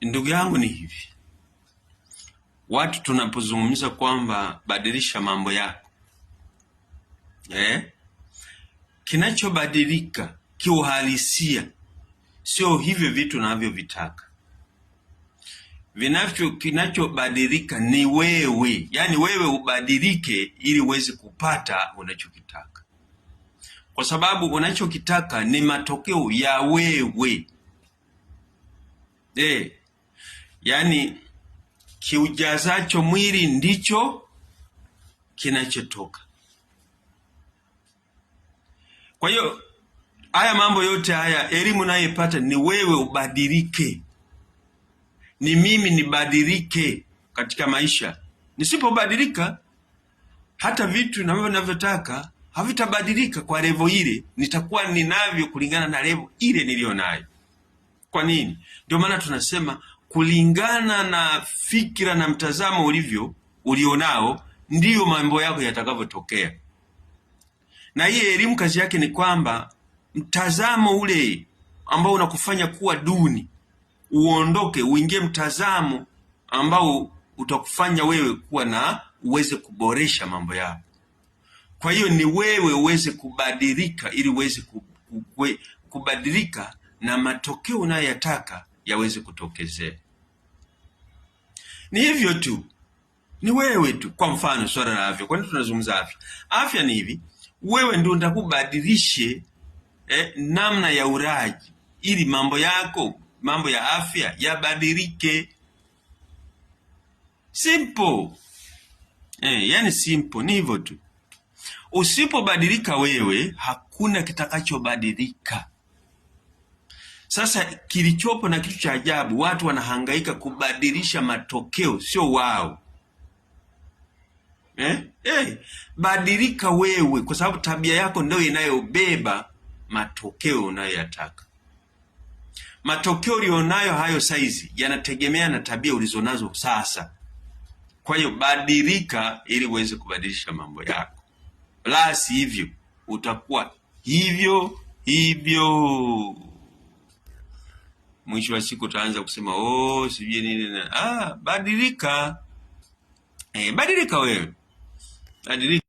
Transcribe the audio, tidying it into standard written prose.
Ndugu yangu, ni hivi, watu tunapozungumza kwamba badilisha mambo yako, kinachobadilika kiuhalisia sio hivyo vitu navyovitaka. Kinachobadilika ni wewe, yani wewe ubadilike ili uweze kupata unachokitaka, kwa sababu unachokitaka ni matokeo ya wewe. Yani kiujazacho mwili ndicho kinachotoka. Kwa hiyo haya mambo yote haya, elimu nayoipata ni wewe ubadilike, ni mimi nibadilike katika maisha. Nisipobadilika, hata vitu ninavyotaka havitabadilika kwa level ile, nitakuwa ninavyo kulingana na level ile nilionayo. Kwa nini? Ndio maana tunasema kulingana na fikira na mtazamo ulionao ndiyo mambo yako yatakavyotokea. Na hii elimu kazi yake ni kwamba mtazamo ule ambao unakufanya kuwa duni uondoke, uingie mtazamo ambao utakufanya wewe kuwa na uweze kuboresha mambo yako. Kwa hiyo ni wewe uweze kubadilika ili uweze kubadilika na matokeo unayoyataka yaweze kutokezea. Ni hivyo tu, ni wewe tu. Kwa mfano swala la afya, kwa nini tunazungumza afya? Afya ni hivi, wewe ndio utakubadilishe namna ya uraji ili mambo yako, mambo ya afya yabadilike. Simple. Yani simple, ni hivyo tu. Usipobadilika wewe, hakuna kitakachobadilika. Sasa kilichopo na kitu cha ajabu, watu wanahangaika kubadilisha matokeo, sio wao. Badilika wewe, kwa sababu tabia yako ndio inayobeba matokeo unayoyataka. Matokeo ulionayo hayo saizi yanategemea na tabia ulizonazo sasa. Kwa hiyo badilika ili uweze kubadilisha mambo yako, la si hivyo utakuwa hivyo hivyo. Mwisho wa siku utaanza kusema sijui nini. Badilika. Badilika wewe. Badilika.